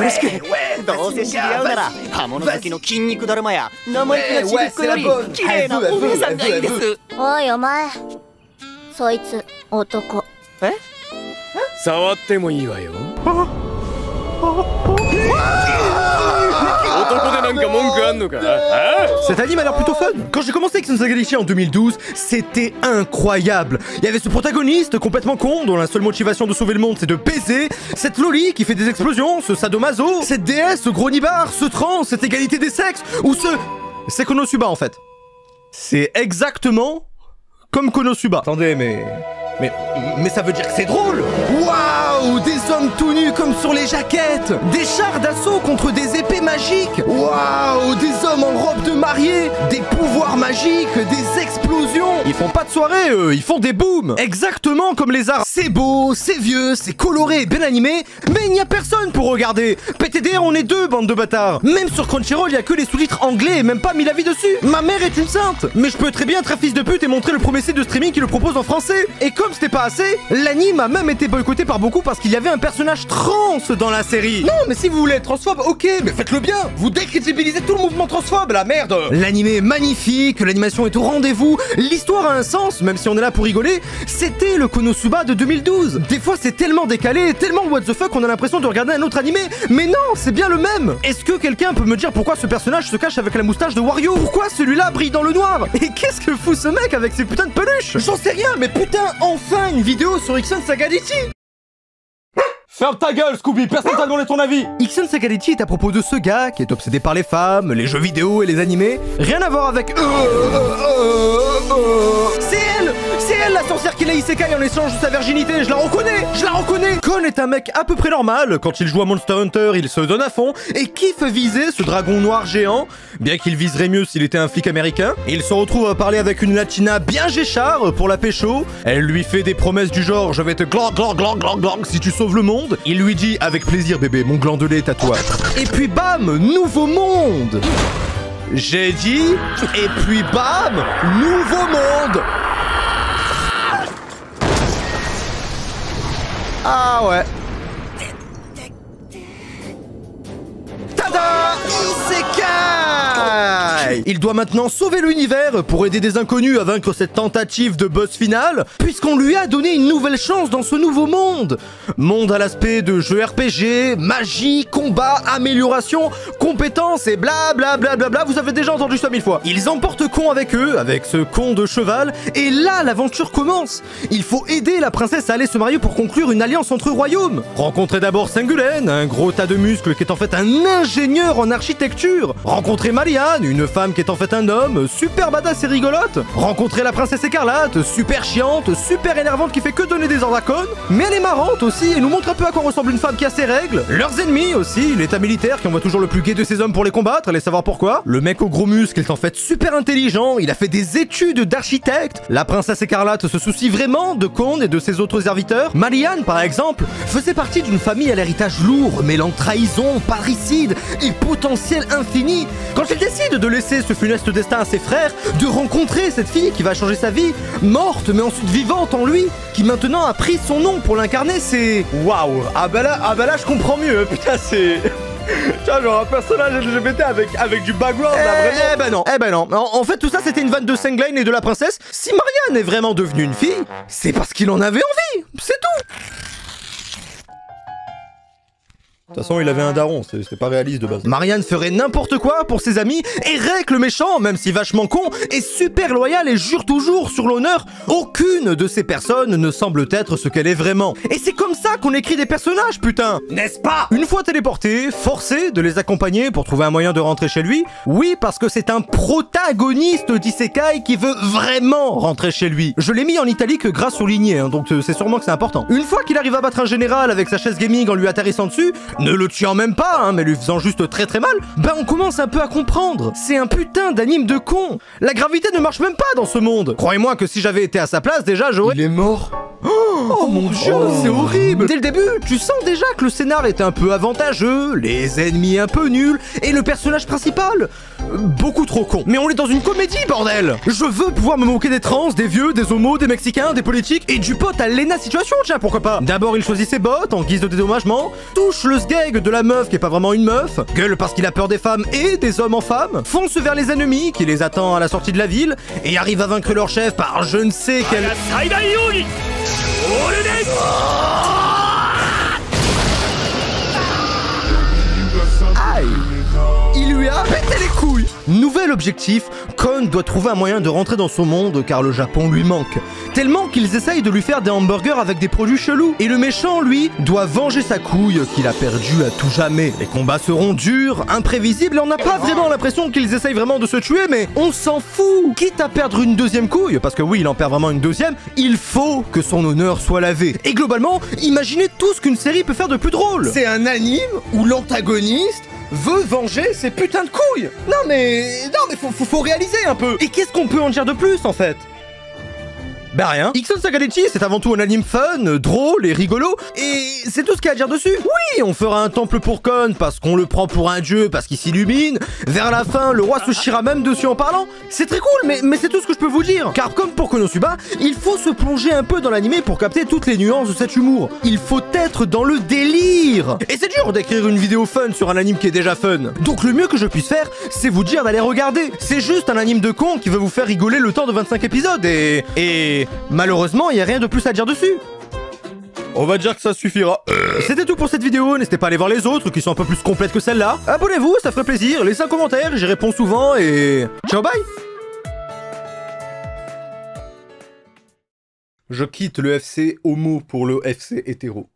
ろしく。どうせ知り合うなら刃物好きの筋肉だるまや生意気なちびっこより綺麗なお姉さんがいいです。おいお前、そいつ男。え？触ってもいいわよ。Cet anime a l'air plutôt fun. Quand j'ai commencé Ixon Sagalichi en 2012, c'était incroyable. Il y avait ce protagoniste complètement con, dont la seule motivation de sauver le monde c'est de baiser, cette loli qui fait des explosions, ce sadomaso, cette déesse, ce gros nibar, ce trans, cette égalité des sexes, ou ce... C'est Konosuba en fait. C'est exactement comme Konosuba. Attendez, mais ça veut dire que c'est drôle. Waouh, des hommes tout nus comme sur les jaquettes, des chars d'assaut contre des épées magiques. Waouh, des hommes en robe de mariée, des pouvoirs magiques, des explosions. Ils font pas de soirée, eux, ils font des booms. Exactement comme les arts. C'est beau, c'est vieux, c'est coloré et bien animé, mais il n'y a personne pour regarder. PTDR, on est deux, bande de bâtards. Même sur Crunchyroll, il y a que les sous-titres anglais et même pas mis la vie dessus. Ma mère est une sainte, mais je peux très bien être un fils de pute et montrer le premier site de streaming qui le propose en français. Et comme c'était pas assez, l'anime a même été boycotté par beaucoup parce qu'il y avait un personnage trans dans la série. Non, mais si vous voulez être transphobe, ok, mais faites-le bien. Vous décrédibilisez tout le mouvement transphobe, la merde. L'anime est magnifique, l'animation est au rendez-vous, l'histoire a un sens, même si on est là pour rigoler. C'était le Konosuba de 2012. Des fois, c'est tellement décalé, tellement what the fuck, qu'on a l'impression de regarder un autre animé. Mais non, c'est bien le même. Est-ce que quelqu'un peut me dire pourquoi ce personnage se cache avec la moustache de Wario? Pourquoi celui-là brille dans le noir? Et qu'est-ce que fout ce mec avec ses putains de peluches? J'en sais rien, mais putain, enfin une vidéo sur Ixon Sagalichi. Ferme ta gueule, Scooby, personne t'a demandé ton avis. Ixon Sagalichi est à propos de ce gars qui est obsédé par les femmes, les jeux vidéo et les animés. Rien à voir avec... C'est elle, la sorcière qui l'a isekai en échange de sa virginité, je la reconnais. Kon est un mec à peu près normal, quand il joue à Monster Hunter, il se donne à fond, et kiffe viser ce dragon noir géant, bien qu'il viserait mieux s'il était un flic américain. Il se retrouve à parler avec une latina bien géchard pour la pécho, elle lui fait des promesses du genre « je vais te glang glang glang glang glang si tu sauves le monde ». Il lui dit « avec plaisir bébé, mon gland de lait est à toi ». Et puis bam, nouveau monde. J'ai dit, et puis bam, nouveau monde. Ah ouais. Tada! Isekai! Il doit maintenant sauver l'univers pour aider des inconnus à vaincre cette tentative de boss final, puisqu'on lui a donné une nouvelle chance dans ce nouveau monde. Monde à l'aspect de jeu RPG, magie, combat, amélioration, compétences et bla bla bla bla bla, vous avez déjà entendu ça 1000 fois. Ils emportent Kon avec eux, avec ce con de cheval, et là l'aventure commence. Il faut aider la princesse à aller se marier pour conclure une alliance entre royaumes. Rencontrer d'abord Singulaine, un gros tas de muscles qui est en fait un ingénieur en architecture. Rencontrer Marianne, une femme qui est en fait un homme, super badass et rigolote. Rencontrer la princesse écarlate, super chiante, super énervante qui fait que donner des ordres à Kon, mais elle est marrante aussi et nous montre un peu à quoi ressemble une femme qui a ses règles. Leurs ennemis aussi, l'état militaire qui envoie toujours le plus gai de ses hommes pour les combattre, allez savoir pourquoi. Le mec au gros muscle est en fait super intelligent, il a fait des études d'architecte. La princesse écarlate se soucie vraiment de Kon et de ses autres serviteurs. Marianne par exemple, faisait partie d'une famille à l'héritage lourd, mêlant trahison, parricide et potentiel infini. Quand il décide de laisser ce funeste destin à ses frères, de rencontrer cette fille qui va changer sa vie, morte mais ensuite vivante en lui, qui maintenant a pris son nom pour l'incarner, c'est... Waouh. Ah bah là je comprends mieux, putain c'est... Tu vois, genre un personnage LGBT avec du background là, vraiment. Eh ben non. En fait tout ça c'était une vanne de Singulaine et de la princesse. Si Marianne est vraiment devenue une fille, c'est parce qu'il en avait envie, c'est tout. De toute façon, il avait un daron, c'est pas réaliste de base. Marianne ferait n'importe quoi pour ses amis, et Rek le méchant, même si vachement con, est super loyal et jure toujours sur l'honneur. Aucune de ces personnes ne semble être ce qu'elle est vraiment. Et c'est comme ça qu'on écrit des personnages, putain, n'est-ce pas? Une fois téléporté, forcé de les accompagner pour trouver un moyen de rentrer chez lui. Oui, parce que c'est un protagoniste d'isekai qui veut vraiment rentrer chez lui. Je l'ai mis en italique grâce au ligné, hein, donc c'est sûrement que c'est important. Une fois qu'il arrive à battre un général avec sa chaise gaming en lui atterrissant dessus, ne le tuant même pas, hein, mais lui faisant juste très très mal, bah on commence un peu à comprendre. C'est un putain d'anime de con. La gravité ne marche même pas dans ce monde. Croyez-moi que si j'avais été à sa place, déjà j'aurais... Il est mort. Oh, Oh mon dieu, c'est horrible. Dès le début, tu sens déjà que le scénar est un peu avantageux, les ennemis un peu nuls, et le personnage principal beaucoup trop con. Mais on est dans une comédie, bordel. Je veux pouvoir me moquer des trans, des vieux, des homos, des mexicains, des politiques, et du pote à Lena Situation, tiens, pourquoi pas. D'abord, il choisit ses bottes en guise de dédommagement, touche le sgeg de la meuf qui est pas vraiment une meuf, gueule parce qu'il a peur des femmes et des hommes en femmes, fonce vers les ennemis qui les attend à la sortie de la ville, et arrive à vaincre leur chef par je ne sais quel... Aïe! Il lui a pété les couilles! Nouvel objectif, Kon doit trouver un moyen de rentrer dans son monde car le Japon lui manque. Tellement qu'ils essayent de lui faire des hamburgers avec des produits chelous. Et le méchant, lui, doit venger sa couille qu'il a perdue à tout jamais. Les combats seront durs, imprévisibles et on n'a pas vraiment l'impression qu'ils essayent vraiment de se tuer, mais on s'en fout! Quitte à perdre une deuxième couille, parce que oui, il en perd vraiment une deuxième, il faut que son honneur soit lavé. Et globalement, imaginez tout ce qu'une série peut faire de plus drôle. C'est un anime où l'antagoniste veut venger ses putains de couilles. Non mais faut réaliser un peu. Et qu'est-ce qu'on peut en dire de plus en fait? Bah rien. Ixon Sagadechi, c'est avant tout un anime fun, drôle et rigolo, et c'est tout ce qu'il y a à dire dessus. Oui, on fera un temple pour Kon parce qu'on le prend pour un dieu, parce qu'il s'illumine. Vers la fin, le roi se chira même dessus en parlant. C'est très cool, mais c'est tout ce que je peux vous dire. Car comme pour Konosuba, il faut se plonger un peu dans l'anime pour capter toutes les nuances de cet humour. Il faut être dans le délire. Et c'est dur d'écrire une vidéo fun sur un anime qui est déjà fun. Donc le mieux que je puisse faire, c'est vous dire d'aller regarder. C'est juste un anime de con qui va vous faire rigoler le temps de 25 épisodes et malheureusement, il n'y a rien de plus à dire dessus. On va dire que ça suffira. C'était tout pour cette vidéo, n'hésitez pas à aller voir les autres qui sont un peu plus complètes que celle-là. Abonnez-vous, ça ferait plaisir, laissez un commentaire, j'y réponds souvent et... Ciao, bye. Je quitte le FC homo pour le FC hétéro.